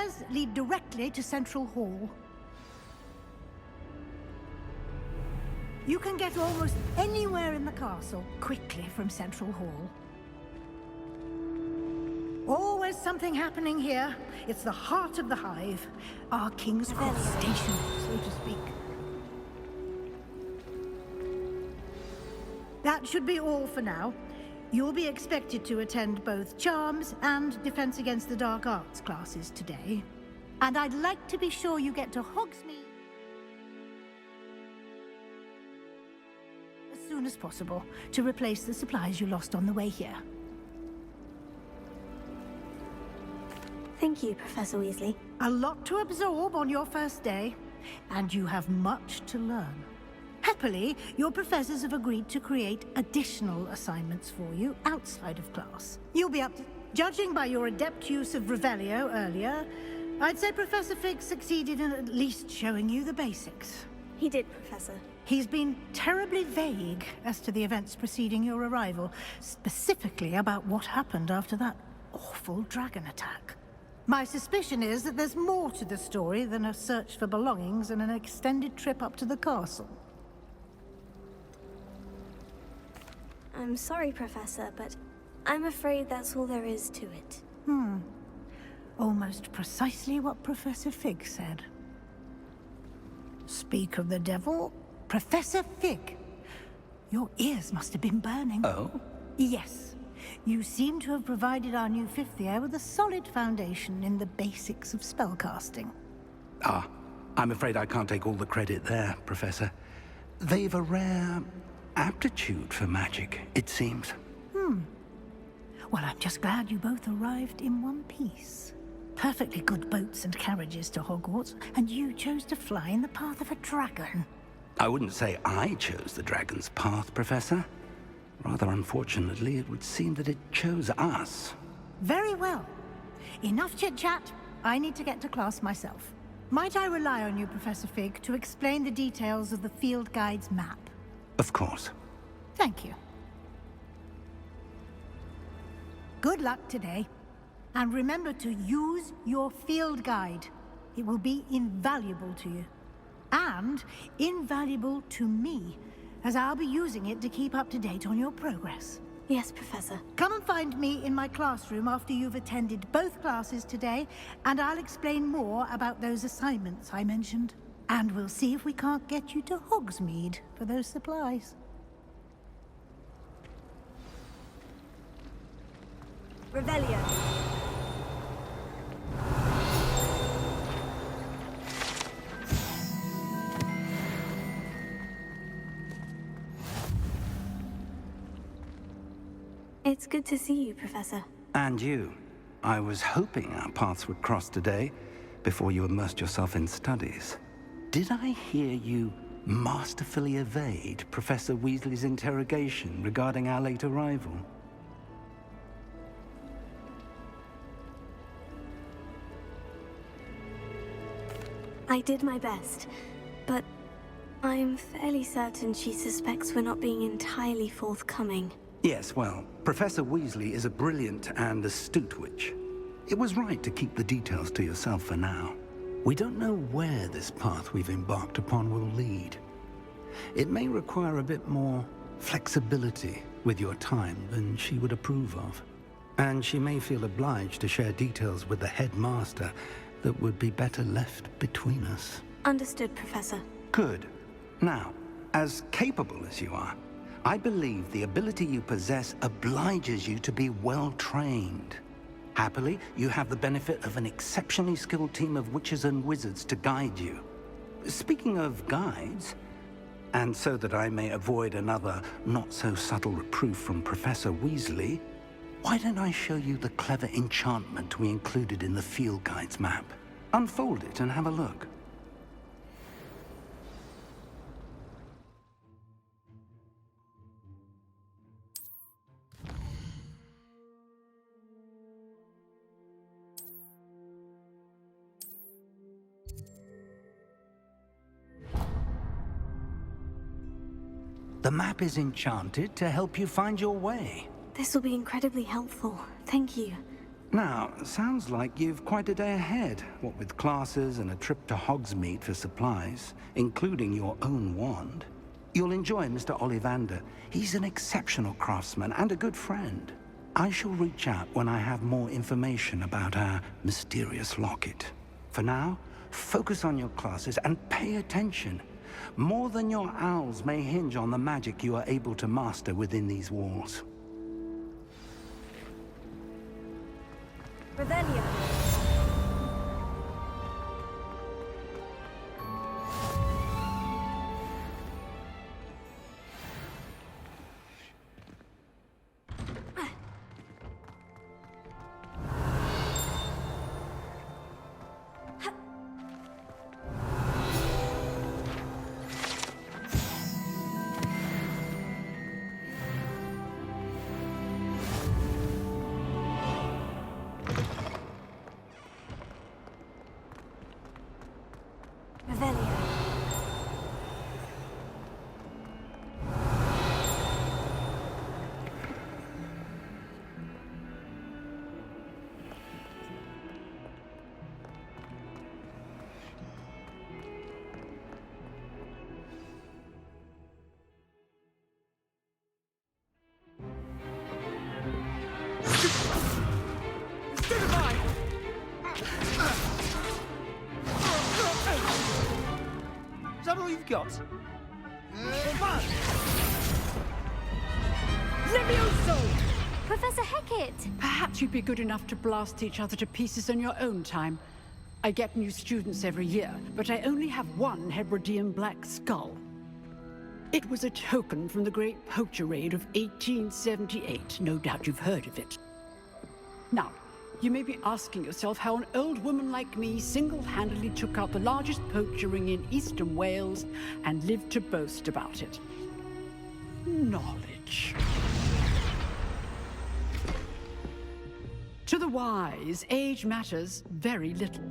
stairs lead directly to Central Hall. You can get almost anywhere in the castle quickly from Central Hall. Always something happening here. It's the heart of the Hive. Our King's Cross station, so to speak. That should be all for now. You'll be expected to attend both Charms and Defense Against the Dark Arts classes today. And I'd like to be sure you get to Hogsmeade as soon as possible to replace the supplies you lost on the way here. Thank you, Professor Weasley. A lot to absorb on your first day, and you have much to learn. Happily, your professors have agreed to create additional assignments for you outside of class. You'll be up to... Judging by your adept use of Revelio earlier, I'd say Professor Fig succeeded in at least showing you the basics. He did, Professor. He's been terribly vague as to the events preceding your arrival, specifically about what happened after that awful dragon attack. My suspicion is that there's more to the story than a search for belongings and an extended trip up to the castle. I'm sorry, Professor, but I'm afraid that's all there is to it. Almost precisely what Professor Fig said. Speak of the devil, Professor Fig. Your ears must have been burning. Oh? Yes. You seem to have provided our new fifth year with a solid foundation in the basics of spellcasting. Ah, I'm afraid I can't take all the credit there, Professor. They've a rare aptitude for magic, it seems. Well, I'm just glad you both arrived in one piece. Perfectly good boats and carriages to Hogwarts, and you chose to fly in the path of a dragon. I wouldn't say I chose the dragon's path, Professor. Rather unfortunately, it would seem that it chose us. Very well. Enough chit-chat. I need to get to class myself. Might I rely on you, Professor Fig, to explain the details of the field guide's map? Of course. Thank you. Good luck today. And remember to use your field guide. It will be invaluable to you. And invaluable to me, as I'll be using it to keep up to date on your progress. Yes, Professor. Come and find me in my classroom after you've attended both classes today, and I'll explain more about those assignments I mentioned. And we'll see if we can't get you to Hogsmeade for those supplies. Revelio. It's good to see you, Professor. And you. I was hoping our paths would cross today, before you immersed yourself in studies. Did I hear you masterfully evade Professor Weasley's interrogation regarding our late arrival? I did my best, but I'm fairly certain she suspects we're not being entirely forthcoming. Yes, well, Professor Weasley is a brilliant and astute witch. It was right to keep the details to yourself for now. We don't know where this path we've embarked upon will lead. It may require a bit more flexibility with your time than she would approve of. And she may feel obliged to share details with the headmaster that would be better left between us. Understood, Professor. Good. Now, as capable as you are, I believe the ability you possess obliges you to be well trained. Happily, you have the benefit of an exceptionally skilled team of witches and wizards to guide you. Speaking of guides, and so that I may avoid another not-so-subtle reproof from Professor Weasley, why don't I show you the clever enchantment we included in the field guide's map? Unfold it and have a look. The map is enchanted to help you find your way. This will be incredibly helpful. Thank you. Now, sounds like you've quite a day ahead, what with classes and a trip to Hogsmeade for supplies, including your own wand. You'll enjoy Mr. Ollivander. He's an exceptional craftsman and a good friend. I shall reach out when I have more information about our mysterious locket. For now, focus on your classes and pay attention. More than your owls may hinge on the magic you are able to master within these walls. Revelio. Is that all you've got? Levioso! Professor Hecat! Perhaps you'd be good enough to blast each other to pieces in your own time. I get new students every year, but I only have one Hebridean black skull. It was a token from the Great Poacher Raid of 1878. No doubt you've heard of it. Now, you may be asking yourself how an old woman like me single-handedly took out the largest poacher ring in eastern Wales and lived to boast about it. Knowledge. To the wise, age matters very little.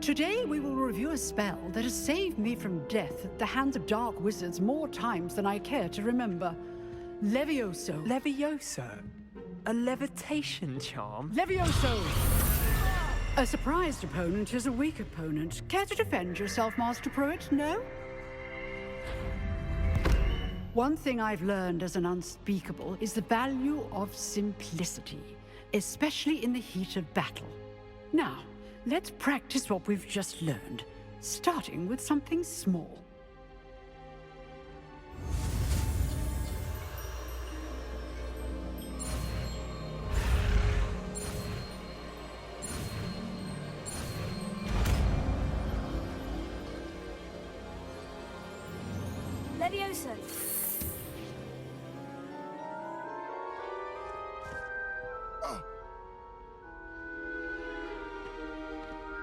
Today we will review a spell that has saved me from death at the hands of dark wizards more times than I care to remember. Levioso. Levioso? A levitation charm? Levioso! A surprised opponent is a weak opponent. Care to defend yourself, Master Pruitt? No? One thing I've learned as an unspeakable is the value of simplicity, especially in the heat of battle. Now, let's practice what we've just learned, starting with something small. Levioso.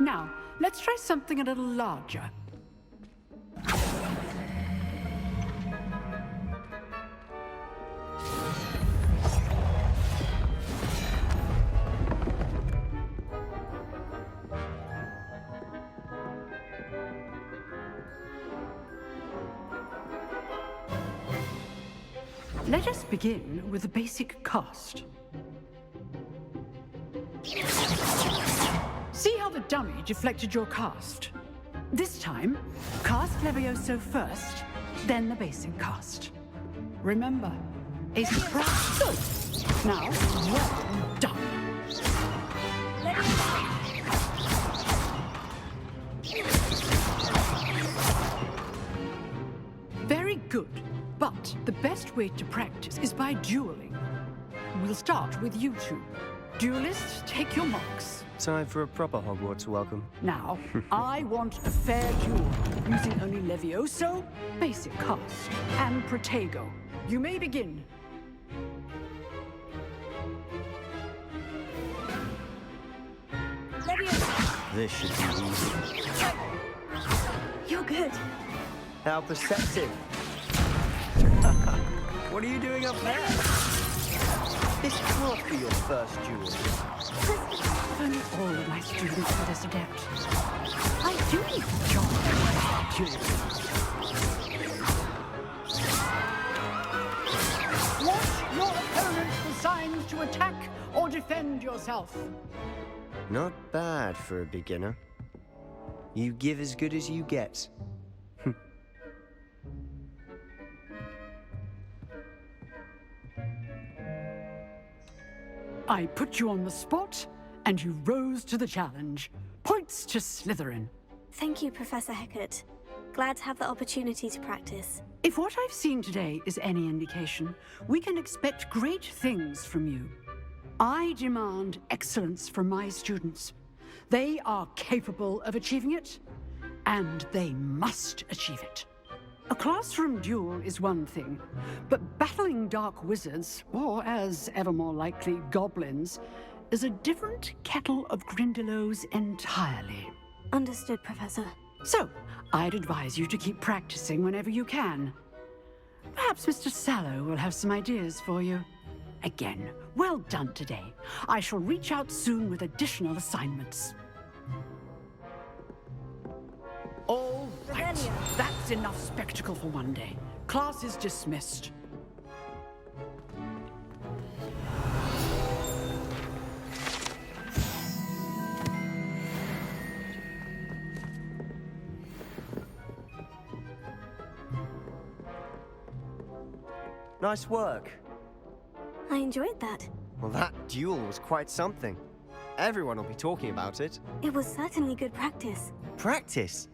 Now, let's try something a little larger. Let us begin with the basic cast. See how the dummy deflected your cast? This time, cast Levioso first, then the basic cast. Remember, a surprise. Now, well done. Very good, but the best way to practice is by dueling. We'll start with you two. Duelists, take your marks. Time for a proper Hogwarts welcome. Now, I want a fair duel, using only Levioso, basic cast, and Protego. You may begin. Levioso. This should be easy. You're good. How perceptive. What are you doing up there? This can't be your first duel. If only all of my students were this adept. I do need a job. Watch your opponent for signs to attack or defend yourself. Not bad for a beginner. You give as good as you get. I put you on the spot, and you rose to the challenge. Points to Slytherin. Thank you, Professor Hecat. Glad to have the opportunity to practice. If what I've seen today is any indication, we can expect great things from you. I demand excellence from my students. They are capable of achieving it, and they must achieve it. A classroom duel is one thing, but battling dark wizards, or as ever more likely, goblins, is a different kettle of Grindylows entirely. Understood, Professor. So, I'd advise you to keep practicing whenever you can. Perhaps Mr. Sallow will have some ideas for you. Again, well done today. I shall reach out soon with additional assignments. All right, that's enough spectacle for one day. Class is dismissed. Nice work. I enjoyed that. Well, that duel was quite something. Everyone will be talking about it. It was certainly good practice. Practice?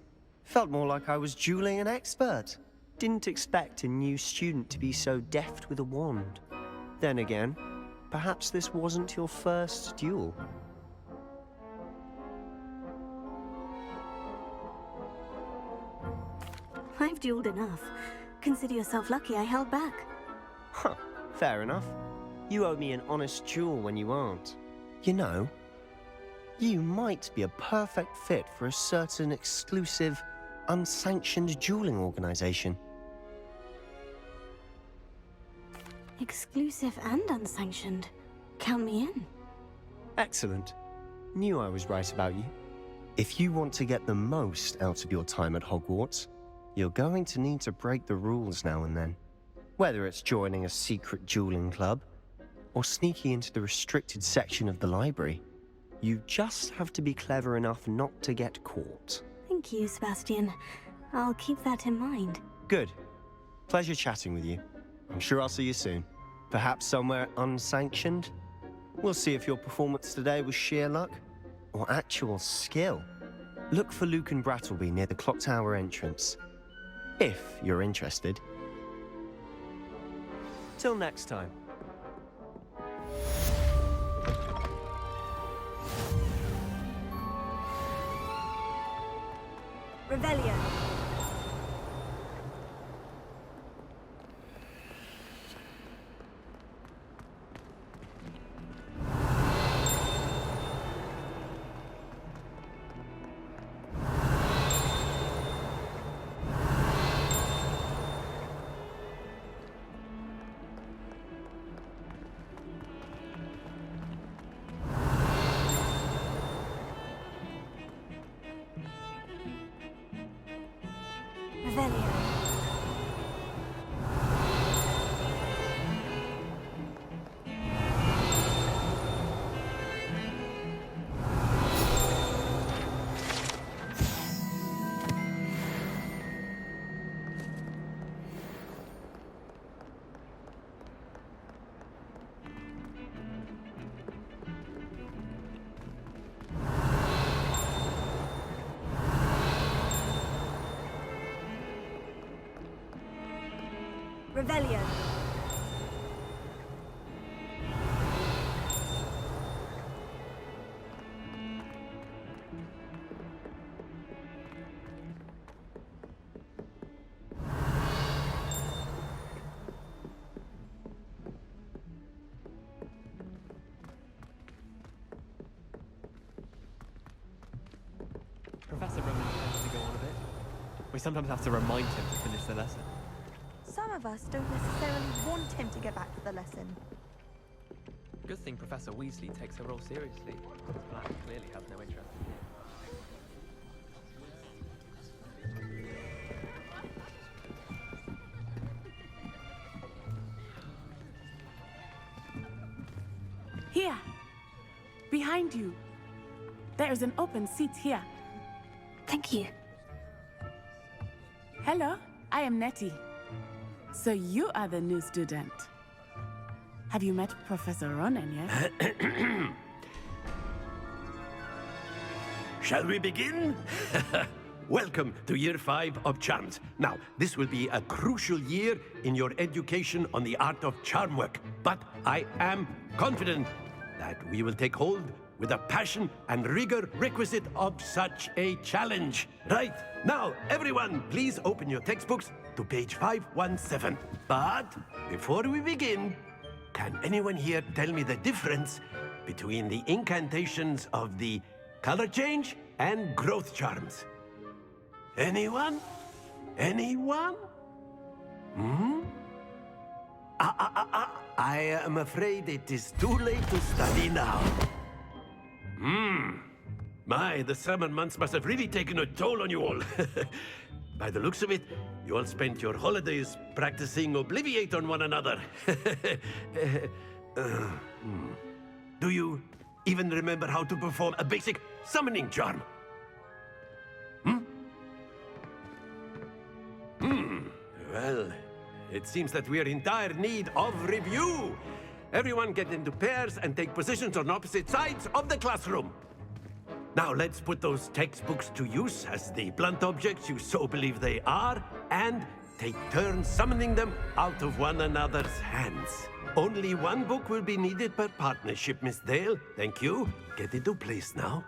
Felt more like I was dueling an expert. Didn't expect a new student to be so deft with a wand. Then again, perhaps this wasn't your first duel. I've dueled enough. Consider yourself lucky I held back. Huh, fair enough. You owe me an honest duel when you aren't. You know, you might be a perfect fit for a certain exclusive, unsanctioned dueling organization. Exclusive and unsanctioned. Count me in. Excellent. Knew I was right about you. If you want to get the most out of your time at Hogwarts, you're going to need to break the rules now and then. Whether it's joining a secret dueling club, or sneaking into the restricted section of the library, you just have to be clever enough not to get caught. Thank you, Sebastian. I'll keep that in mind. Good. Pleasure chatting with you. I'm sure I'll see you soon. Perhaps somewhere unsanctioned? We'll see if your performance today was sheer luck, or actual skill. Look for Luke and Brattleby near the clock tower entrance, if you're interested. Till next time. Revelio. Revelio. Revelio. Professor Roman tends to go on a bit. We sometimes have to remind him to finish the lesson. Some of us don't necessarily want him to get back to the lesson. Good thing Professor Weasley takes her role seriously. Black clearly has no interest. Here, behind you. There is an open seat here. Thank you. Hello, I am Nettie. So you are the new student. Have you met Professor Ronan yet? Shall we begin? Welcome to Year 5 of Charms. Now, this will be a crucial year in your education on the art of charm work. But I am confident that we will take hold with the passion and rigor requisite of such a challenge. Right, now, everyone, please open your textbooks to page 517. But before we begin, can anyone here tell me the difference between the incantations of the color change and growth charms? Anyone? Anyone? I am afraid it is too late to study now. My, the summer months must have really taken a toll on you all. By the looks of it, you all spent your holidays practicing Obliviate on one another. Do you even remember how to perform a basic summoning charm? Well, it seems that we are in dire need of review. Everyone get into pairs and take positions on opposite sides of the classroom. Now let's put those textbooks to use as the blunt objects you so believe they are, and take turns summoning them out of one another's hands. Only one book will be needed per partnership, Miss Dale. Thank you. Get into place now.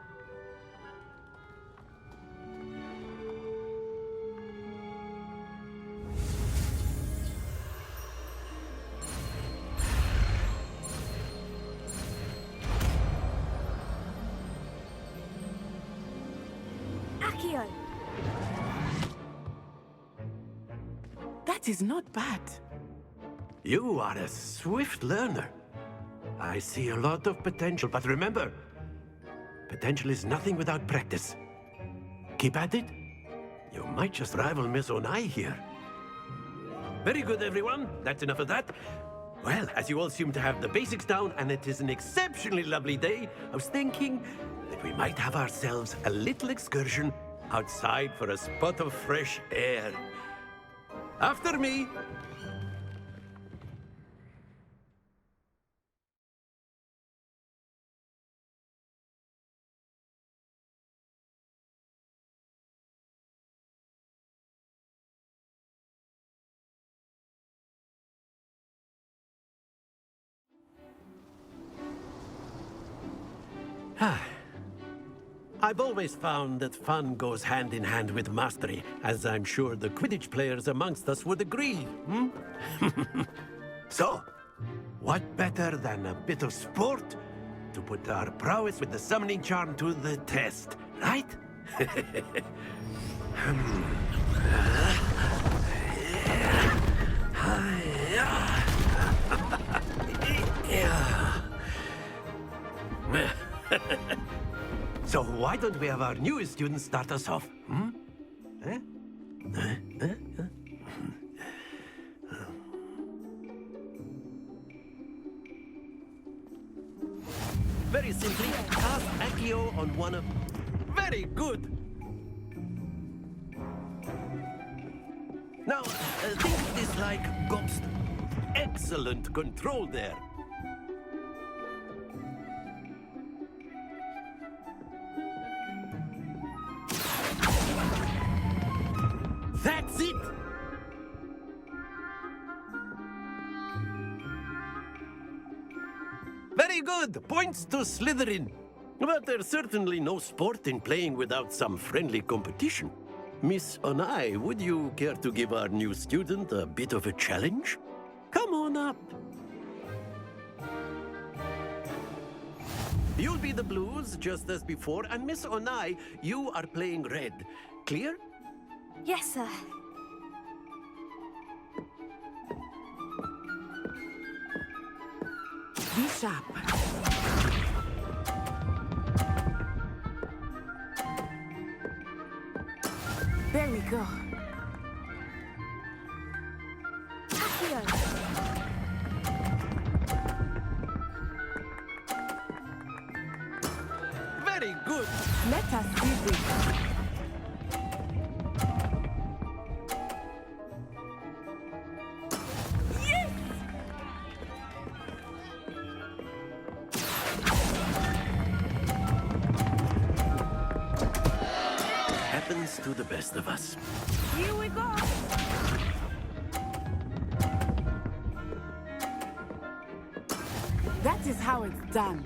Accio! That is not bad. You are a swift learner. I see a lot of potential, but remember, potential is nothing without practice. Keep at it. You might just rival Miss Onai here. Very good, everyone. That's enough of that. Well, as you all seem to have the basics down, and it is an exceptionally lovely day, I was thinking that we might have ourselves a little excursion outside for a spot of fresh air. After me. I've always found that fun goes hand in hand with mastery, as I'm sure the Quidditch players amongst us would agree. So, what better than a bit of sport to put our prowess with the summoning charm to the test, right? So why don't we have our newest student start us off? Very simply, cast Accio on one of... Very good! Now, think of this like Ghost. Excellent control there. That's it! Very good! Points to Slytherin. But there's certainly no sport in playing without some friendly competition. Miss Onai, would you care to give our new student a bit of a challenge? Come on up. You'll be the blues, just as before, and Miss Onai, you are playing red. Clear? Yes, sir. Be sharp. There we go. Accio! happens to the best of us. Here we go. That is how it's done.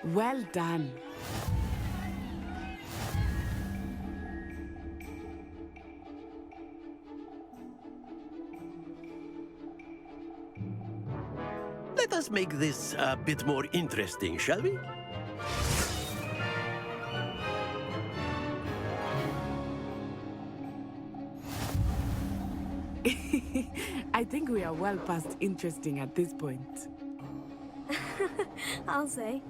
Well done. Let us make this a bit more interesting, shall we? I think we are well past interesting at this point. I'll say.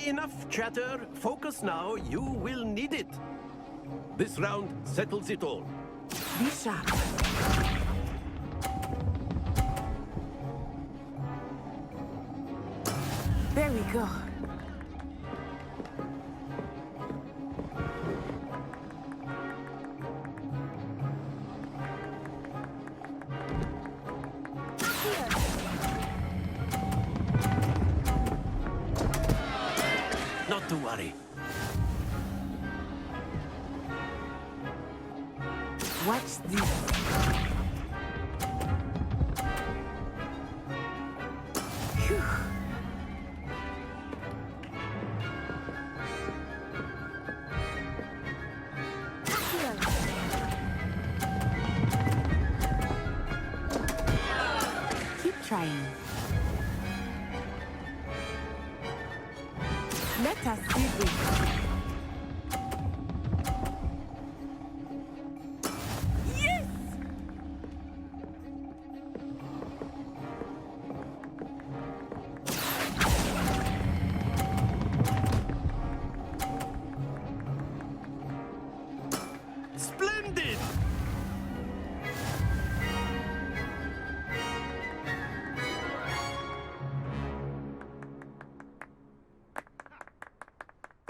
Enough chatter. Focus now. You will need it. This round settles it all. Be sharp. There we go. Not to worry. Watch this. Phew. Keep trying. Let us see this. Yes! Splendid!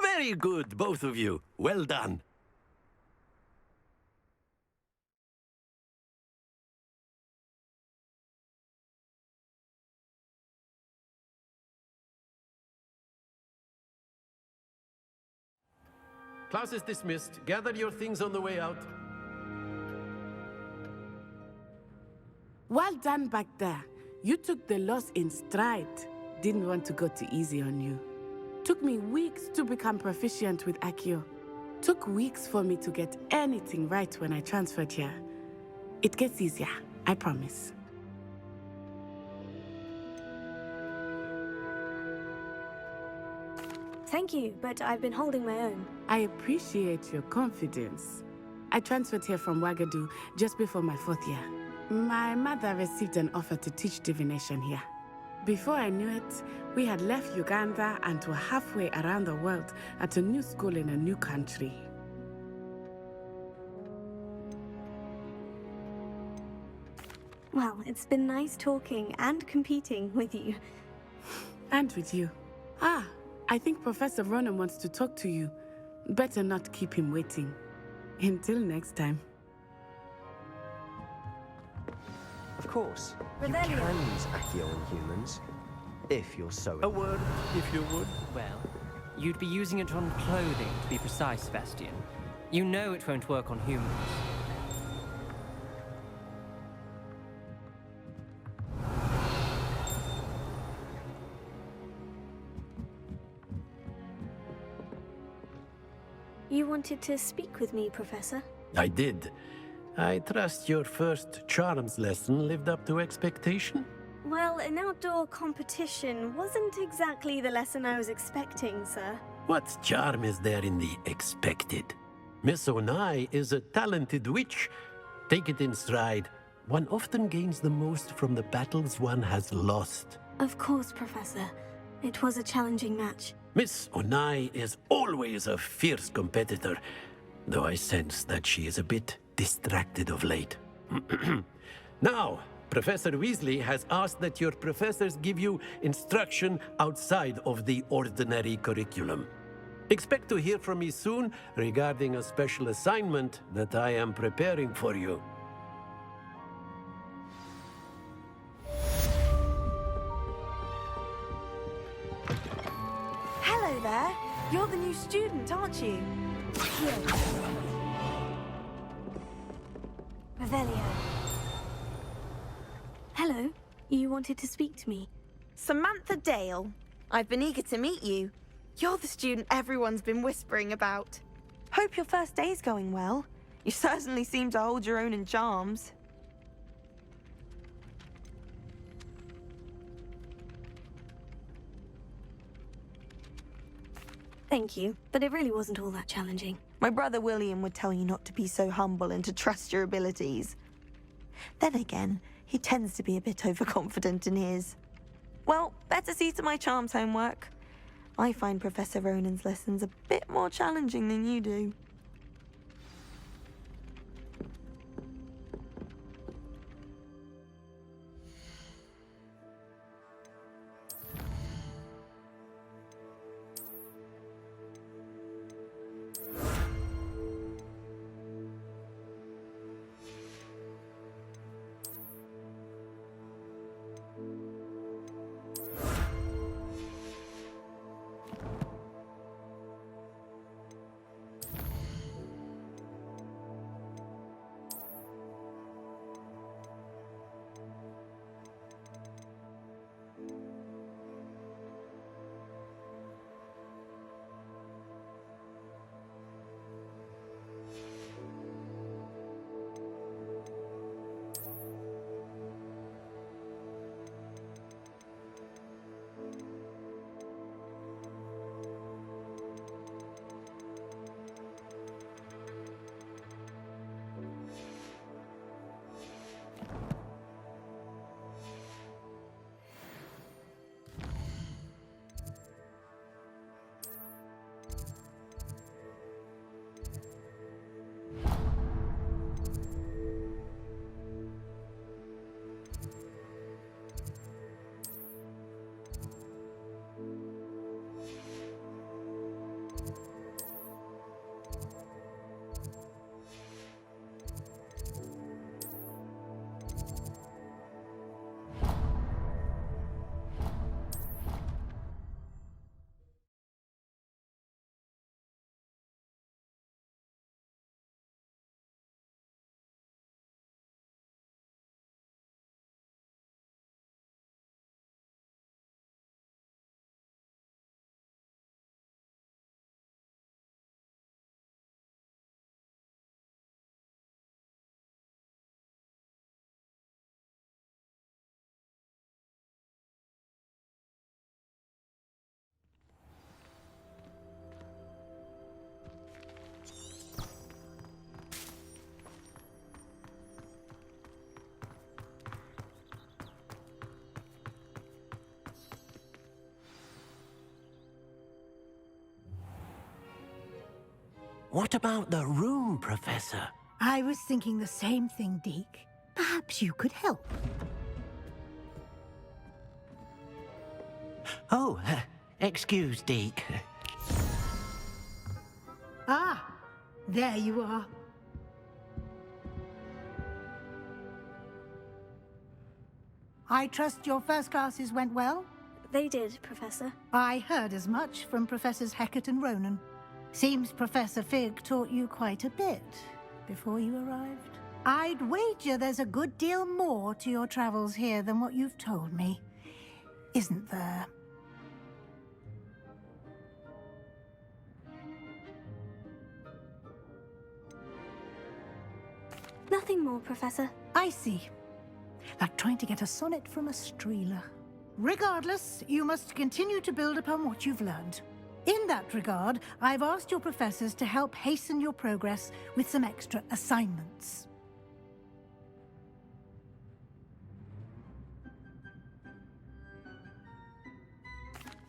Very good, both of you. Well done. Class is dismissed. Gather your things on the way out. Well done back there. You took the loss in stride. Didn't want to go too easy on you. Took me weeks to become proficient with Accio. Took weeks for me to get anything right when I transferred here. It gets easier, I promise. Thank you, but I've been holding my own. I appreciate your confidence. I transferred here from Wagadu just before my 4th year. My mother received an offer to teach divination here. Before I knew it, we had left Uganda and were halfway around the world at a new school in a new country. Well, it's been nice talking and competing with you. And with you. Ah, I think Professor Ronan wants to talk to you. Better not keep him waiting. Until next time. Of course, you Revelio. can use Accio on humans, if you're so... A word, if you would. Well, you'd be using it on clothing, to be precise, Bastian. You know it won't work on humans. You wanted to speak with me, Professor? I did. I trust your first charms lesson lived up to expectation? Well, an outdoor competition wasn't exactly the lesson I was expecting, sir. What charm is there in the expected? Miss Onai is a talented witch. Take it in stride. One often gains the most from the battles one has lost. Of course, Professor. It was a challenging match. Miss Onai is always a fierce competitor, though I sense that she is a bit distracted of late. Now, Professor Weasley has asked that your professors give you instruction outside of the ordinary curriculum. Expect to hear from me soon regarding a special assignment that I am preparing for you. Hello there. You're the new student, aren't you? Revelio. Hello. You wanted to speak to me? Samantha Dale. I've been eager to meet you. You're the student everyone's been whispering about. Hope your first day's going well. You certainly seem to hold your own in charms. Thank you, but it really wasn't all that challenging. My brother William would tell you not to be so humble and to trust your abilities. Then again, he tends to be a bit overconfident in his. Well, better see to my charms homework. I find Professor Ronan's lessons a bit more challenging than you do. What about the room, Professor? I was thinking the same thing, Deke. Perhaps you could help. Oh, excuse, Deke. Ah, there you are. I trust your first classes went well? They did, Professor. I heard as much from Professors Hecat and Ronan. Seems Professor Fig taught you quite a bit before you arrived. I'd wager there's a good deal more to your travels here than what you've told me. Isn't there? Nothing more, Professor. I see. Like trying to get a sonnet from a streeler. Regardless, you must continue to build upon what you've learned. In that regard, I've asked your professors to help hasten your progress with some extra assignments.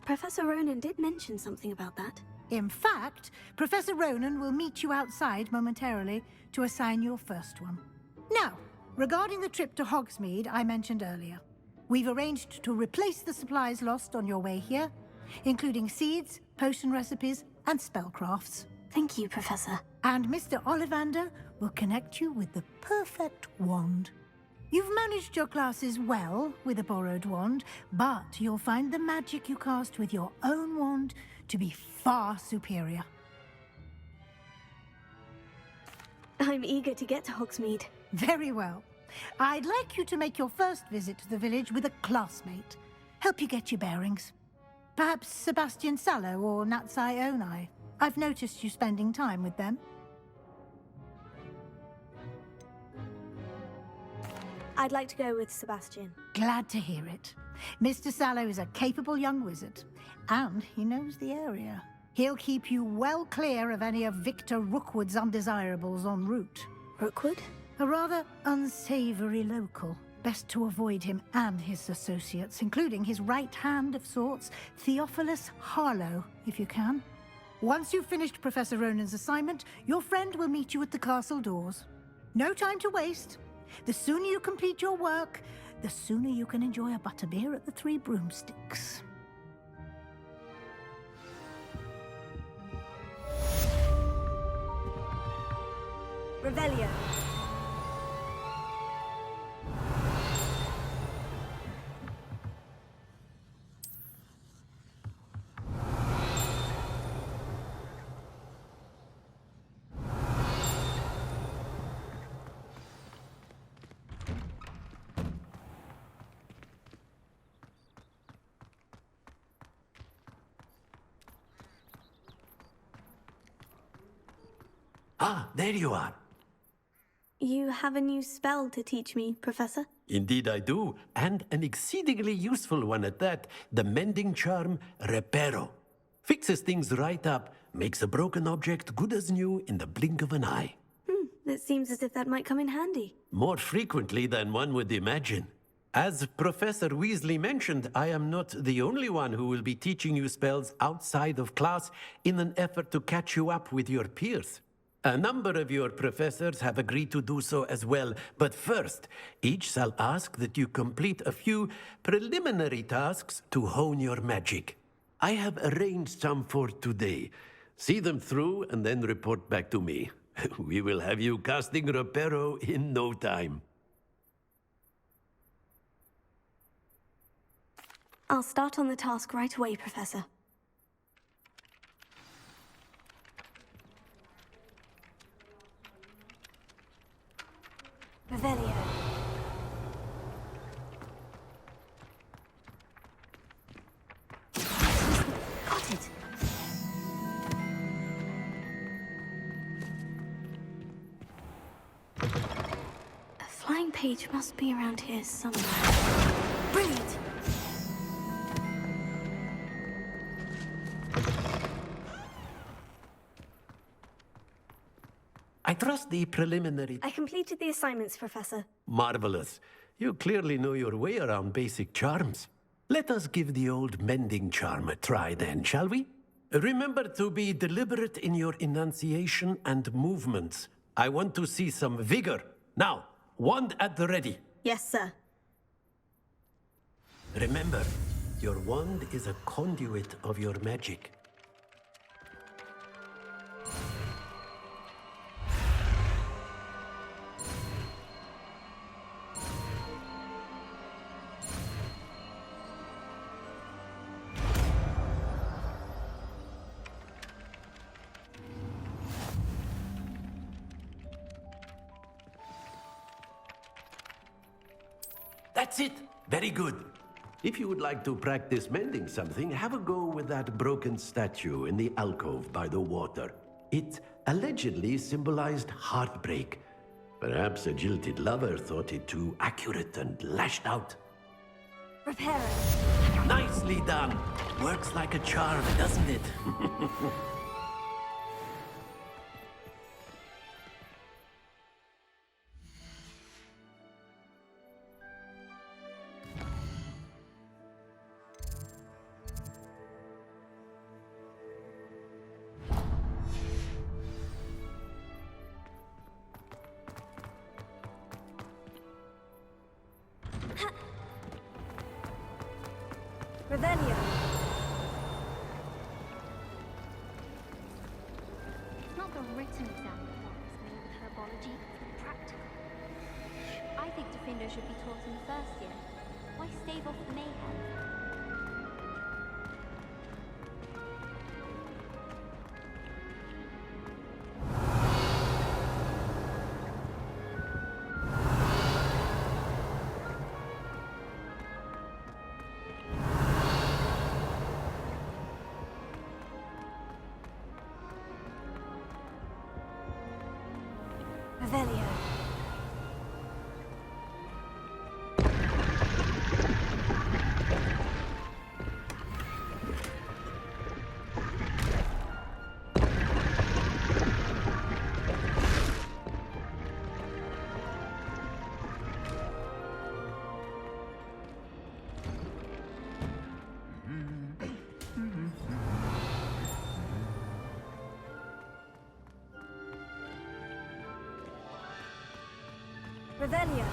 Professor Ronan did mention something about that. In fact, Professor Ronan will meet you outside momentarily to assign your first one. Now, regarding the trip to Hogsmeade I mentioned earlier, we've arranged to replace the supplies lost on your way here, including seeds, potion recipes, and spellcrafts. Thank you, Professor. And Mr. Ollivander will connect you with the perfect wand. You've managed your classes well with a borrowed wand, but you'll find the magic you cast with your own wand to be far superior. I'm eager to get to Hogsmeade. Very well. I'd like you to make your first visit to the village with a classmate. Help you get your bearings. Perhaps Sebastian Sallow or Natsai Onai. I've noticed you spending time with them. I'd like to go with Sebastian. Glad to hear it. Mr. Sallow is a capable young wizard, and he knows the area. He'll keep you well clear of any of Victor Rookwood's undesirables en route. Rookwood? A rather unsavory local. Best to avoid him and his associates, including his right hand of sorts, Theophilus Harlow, if you can. Once you've finished Professor Ronan's assignment, your friend will meet you at the castle doors. No time to waste. The sooner you complete your work, the sooner you can enjoy a butterbeer at the Three Broomsticks. Revelio. Ah, there you are. You have a new spell to teach me, Professor? Indeed I do, and an exceedingly useful one at that. The mending charm, Reparo. Fixes things right up, makes a broken object good as new in the blink of an eye. It seems as if that might come in handy. More frequently than one would imagine. As Professor Weasley mentioned, I am not the only one who will be teaching you spells outside of class in an effort to catch you up with your peers. A number of your professors have agreed to do so as well, but first, each shall ask that you complete a few preliminary tasks to hone your magic. I have arranged some for today. See them through and then report back to me. We will have you casting Reparo in no time. I'll start on the task right away, Professor. Revelio. Got it. A flying page must be around here somewhere. Brilliant! I trust the preliminary... I completed the assignments, Professor. Marvelous. You clearly know your way around basic charms. Let us give the old mending charm a try then, shall we? Remember to be deliberate in your enunciation and movements. I want to see some vigor. Now, wand at the ready. Yes, sir. Remember, your wand is a conduit of your magic. That's it. Very good. If you would like to practice mending something, have a go with that broken statue in the alcove by the water. It allegedly symbolized heartbreak. Perhaps a jilted lover thought it too accurate and lashed out. Repair it. Nicely done. Works like a charm, doesn't it? Revelio. It's not the written exam that worries me with herbology, it's the practical. I think Defendo should be taught in the first year. Why stave off the mayhem? Revelio. Revelio.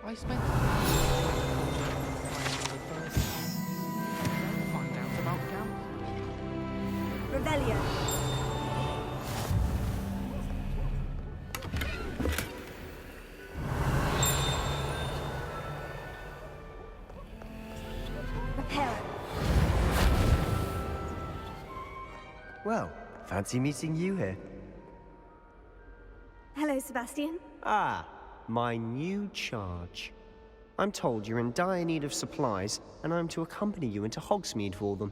I spent find out about Gam. Revelio. Reparo. Well, fancy meeting you here. Hello, Sebastian. Ah, my new charge. I'm told you're in dire need of supplies, and I'm to accompany you into Hogsmeade for them.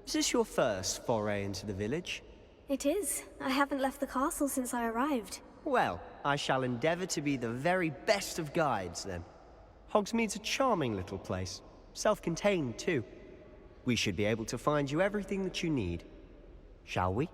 Is this your first foray into the village? It is. I haven't left the castle since I arrived. Well, I shall endeavour to be the very best of guides, then. Hogsmeade's a charming little place. Self-contained, too. We should be able to find you everything that you need. Shall we?